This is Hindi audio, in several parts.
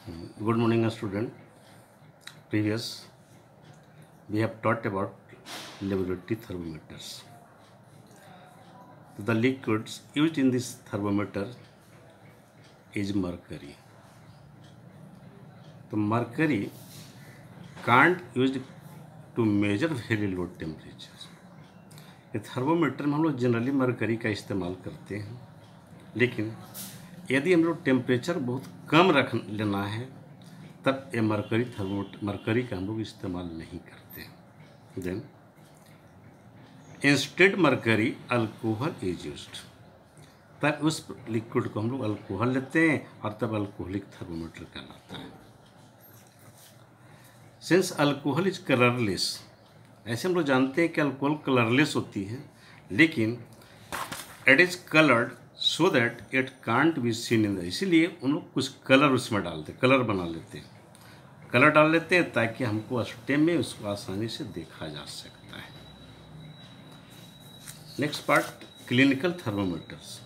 Good morning, student. Previous, we have taught about laboratory thermometers. The liquids used in this thermometer is mercury. So mercury can't used to measure very low temperature. ये थर्मोमीटर में हम लोग जनरली मरकरी का इस्तेमाल करते हैं, लेकिन यदि हम लोग टेम्परेचर बहुत कम रख लेना है तब ये मरकरी का हम लोग इस्तेमाल नहीं करते हैं। Then instead mercury alcohol is used, तब उस लिक्विड को हम लोग अल्कोहल लेते हैं और तब अल्कोहलिक थर्मोमीटर कहलाता है। सिंस अल्कोहल इज कलरलेस, ऐसे हम लोग जानते हैं कि अल्कोहल कलरलेस होती है, लेकिन it is coloured so that it can't be seen in the, इसीलिए उन लोग कुछ कलर उसमें डालते, कलर बना लेते हैं, कलर डाल लेते हैं ताकि हमको स्टेम में उसको आसानी से देखा जा सकता है। Next part, clinical thermometers.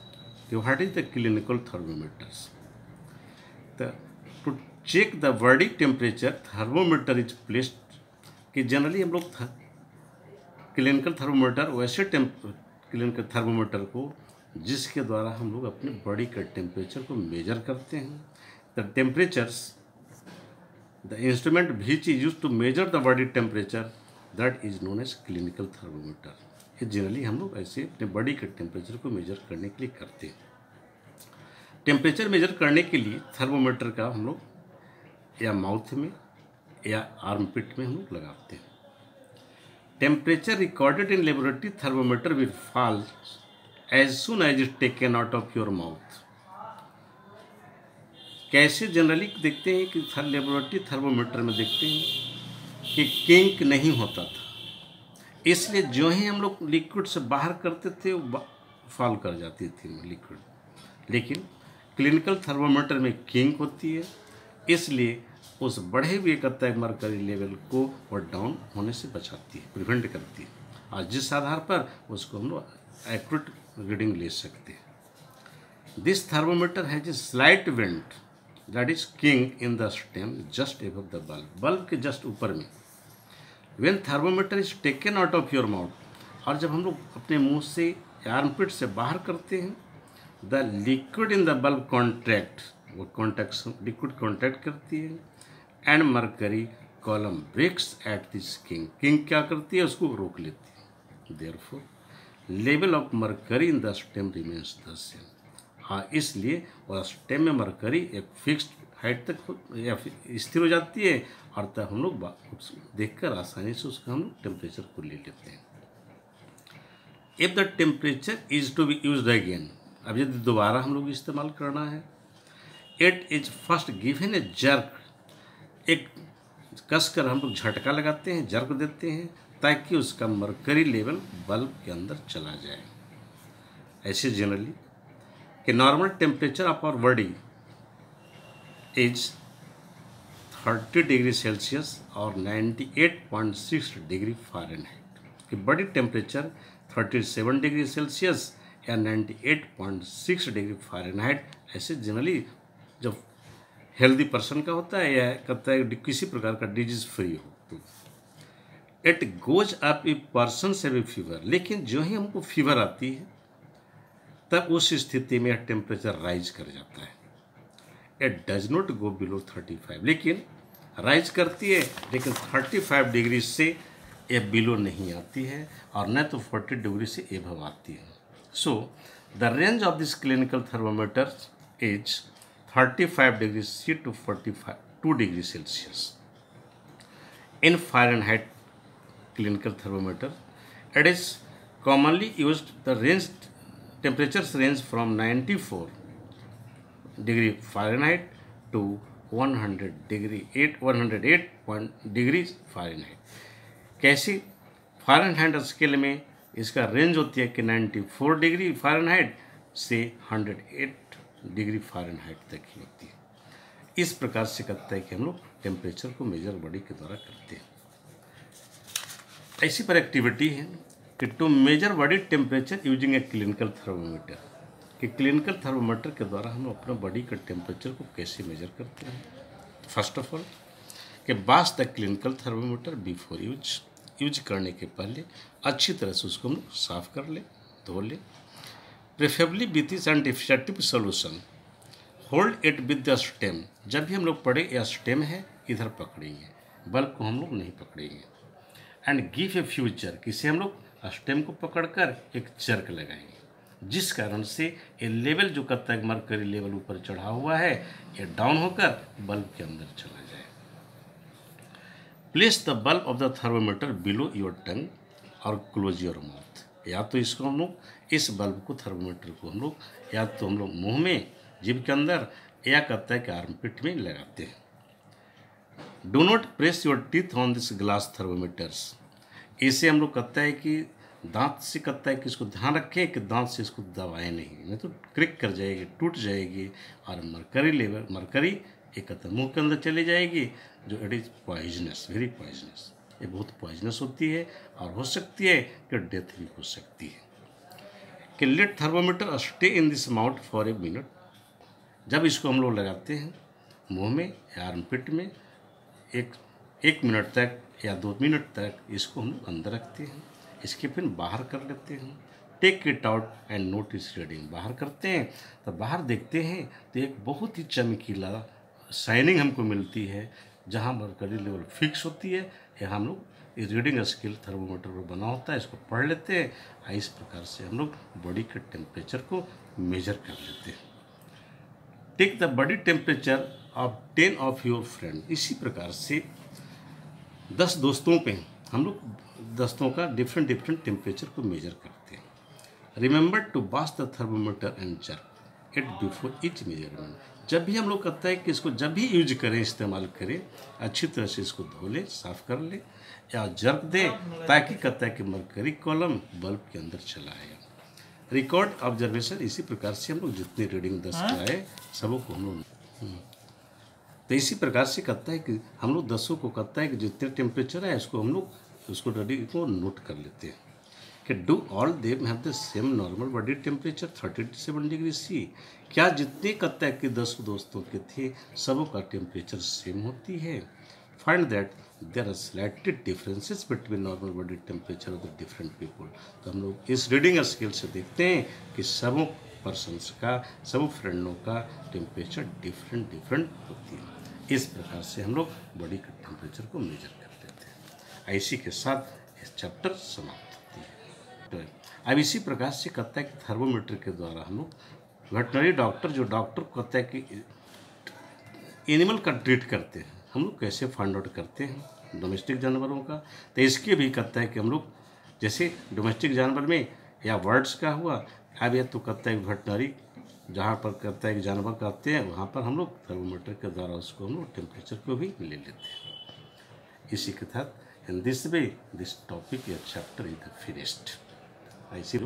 What is the clinical thermometers? To check the body temperature thermometer is placed, कि जनरली हम लोग क्लिनिकल थर्मोमीटर वैसे क्लिनिकल थर्मोमीटर को जिसके द्वारा हम लोग अपने बॉडी के टेम्परेचर को मेजर करते हैं। The temperatures, the instrument which is use to measure the body temperature that is known as clinical thermometer. ये जनरली हम लोग ऐसे अपने बॉडी के टेम्परेचर को मेजर करने के लिए करते हैं। टेम्परेचर मेजर करने के लिए थर्मोमीटर का हम लोग या माउथ में या आर्मपिट में हम लोग लगाते हैं। Temperature recorded in laboratory thermometer will fall as soon as it taken out of your mouth. कैसे जनरली देखते हैं कि लेबोरेटरी थर्मोमीटर में देखते हैं कि किंक नहीं होता था, इसलिए जो ही हम लोग लिक्विड से बाहर करते थे वो फॉल कर जाती थी लिक्विड, लेकिन क्लिनिकल थर्मोमीटर में किंक होती है, इसलिए उस बढ़े हुए कत्ता मरकरी लेवल को वो डाउन होने से बचाती है, प्रिवेंट करती है, और जिस आधार पर उसको हम लोग एक्यूरेट रीडिंग ले सकते हैं। This thermometer has a slight went that is king in the stem just above the bulb, bulb के जस्ट ऊपर में। When thermometer is taken out of your mouth, और जब हम लोग अपने मुंह से आर्मपिट से बाहर करते हैं, the liquid in the bulb contract, वो कॉन्ट्रैक्शन लिक्विड कॉन्ट्रैक्ट करती है, and mercury column breaks at this kink, kink क्या करती है उसको रोक लेती है। Therefore level of mercury in the stem remains the same. हाँ, इसलिए वह स्टेम में मरकरी एक फिक्स्ड हाइट तक या स्थिर हो जाती है, और तब हम लोग देखकर आसानी से उसका हम लोग टेम्परेचर को ले लेते हैं। If the temperature is to be used again, अब यदि दोबारा हम लोग इस्तेमाल करना है, it is first given a jerk, एक कसकर हम लोग झटका लगाते हैं, जर्क देते हैं, ताकि उसका मरकरी लेवल बल्ब के अंदर चला जाए। ऐसे जनरली कि normal temperature of our body is 30 degree Celsius और 98.6 डिग्री फ़ारेनहाइट, कि बॉडी टेम्परेचर 37 डिग्री सेल्सियस या 98.6 डिग्री फ़ारेनहाइट ऐसे जनरली जब हेल्दी पर्सन का होता है या कहता है किसी प्रकार का डिजीज फ्री हो, तो it goes up a person से भी फीवर, लेकिन जो ही हमको फीवर आती है तब उस स्थिति में टेम्परेचर राइज कर जाता है। It does not go below 35, लेकिन राइज करती है, लेकिन 35 डिग्री से ये बिलो नहीं आती है, और न तो 40 डिग्री से एबव आती है। So the range of this clinical thermometer is 35 degree C to 42 degree Celsius. In Fahrenheit clinical thermometer, it is commonly used. The range temperatures range from 94 degree Fahrenheit to 108 degrees Fahrenheit। कैसी फ़ारेनहाइट स्केल में इसका रेंज होती है कि 94 डिग्री फ़ारेनहाइट से 108 डिग्री फ़ारेनहाइट तक ही होती है। इस प्रकार से कहता है कि हम लोग टेम्परेचर को मेजर बॉडी के द्वारा करते हैं। ऐसी पर एक्टिविटी है कि to measure body temperature using a clinical thermometer, कि क्लिनिकल थर्मोमीटर के द्वारा हम अपना बॉडी का टेम्परेचर को कैसे मेजर करते हैं। फर्स्ट ऑफ ऑल कि wash the clinical thermometer before use करने के पहले अच्छी तरह से उसको हम लोग साफ कर ले, धो ले। Preferably with is antiseptic solution, hold it with the stem. जब भी हम लोग पढ़े या स्टेम है इधर पकड़ेंगे, बल्ब को हम लोग नहीं पकड़ेंगे। And give a few jerk, इसे हम लोग स्टेम को पकड़कर एक जर्क लगाएंगे, जिस कारण से ये लेवल जो कब तक मरकरी लेवल ऊपर चढ़ा हुआ है ये डाउन होकर बल्ब के अंदर चला जाए। Place the bulb of the thermometer below your tongue और क्लोज योर माउथ। या तो इसको हम लोग इस बल्ब को थर्मोमीटर को हम लोग या तो हम लोग मुंह में, जीभ के अंदर, या कहता है कि आर्मपिट में लगाते हैं। Do not press your teeth on this glass thermometers. इसे हम लोग कहता है कि दांत से कहता है कि इसको ध्यान रखें कि दांत से इसको दबाएं नहीं तो क्रिक कर जाएगी, टूट जाएगी और मरकरी एक कहता मुंह के अंदर चली जाएगी, जो it is poisonous, very poisonous. ये बहुत पॉइजनस होती है और हो सकती है कि डेथ भी हो सकती है। कि let thermometer stay in this mouth for a minute. जब इसको हम लोग लगाते हैं मुंह में या आर्मपिट में, एक मिनट तक या 2 मिनट तक इसको हम अंदर रखते हैं, इसके फिर बाहर कर लेते हैं। Take it out and note इस रीडिंग। बाहर करते हैं तो बाहर देखते हैं तो एक बहुत ही चमकीला शाइनिंग हमको मिलती है, जहाँ मरकरी लेवल फिक्स होती है। यहाँ हम लोग इस रीडिंग स्केल थर्मोमीटर पर बना होता है, इसको पढ़ लेते हैं। इस प्रकार से हम लोग बॉडी के टेम्परेचर को मेजर कर लेते हैं। Take the body temperature of 10 of your friend. इसी प्रकार से 10 दोस्तों पे हम लोग दोस्तों का डिफरेंट टेम्परेचर को मेजर करते हैं। Remember to wash the thermometer and jerk it before each measurement. जब भी हम लोग कहता है कि इसको जब भी यूज करें, इस्तेमाल करें, अच्छी तरह से इसको धो ले, साफ कर ले या जर्क दे, ताकि कहता है कि मरकरी कॉलम बल्ब के अंदर चला आएगा। Record observation. इसी प्रकार से हम लोग जितनी रीडिंग 10 का है सबको हम लोग तो इसी प्रकार से कहता है कि हम लोग 10 को कहता है कि जितने टेम्परेचर है इसको हम लोग उसको रीडिंग को नोट कर लेते हैं। कि do all them have the same normal body temperature 37 degree C. क्या जितने कहता है कि 10 दोस्तों के थे सबों का टेम्परेचर सेम होती है। Find that there are slightly differences between normal body temperature of the different people. तो हम लोग इस रीडिंग स्केल से देखते हैं कि सबों पर्सनस का, सब फ्रेंडों का टेम्परेचर डिफरेंट होती है। इस प्रकार से हम लोग बॉडी के टेम्परेचर को मेजर कर देते हैं। इसी के साथ इस चैप्टर समाप्त होती है। तो अब इसी प्रकार से कहता है कि थर्मोमीटर के द्वारा हम लोग वेटनरी डॉक्टर, जो डॉक्टर को कहता है कि एनिमल का ट्रीट करते हैं, हम लोग कैसे फाइंड आउट करते हैं डोमेस्टिक जानवरों का। तो इसके भी कहता है कि हम लोग जैसे डोमेस्टिक जानवर में या बर्ड्स का हुआ, अब ये तो कहता है वेटनरी जहाँ पर कहता है कि जानवर करते हैं वहाँ पर हम लोग थर्मोमीटर के द्वारा उसको हम लोग टेम्परेचर को भी ले लेते हैं। इसी के साथ in this way this topic या चैप्टर इज फिनिश्ड। ऐसी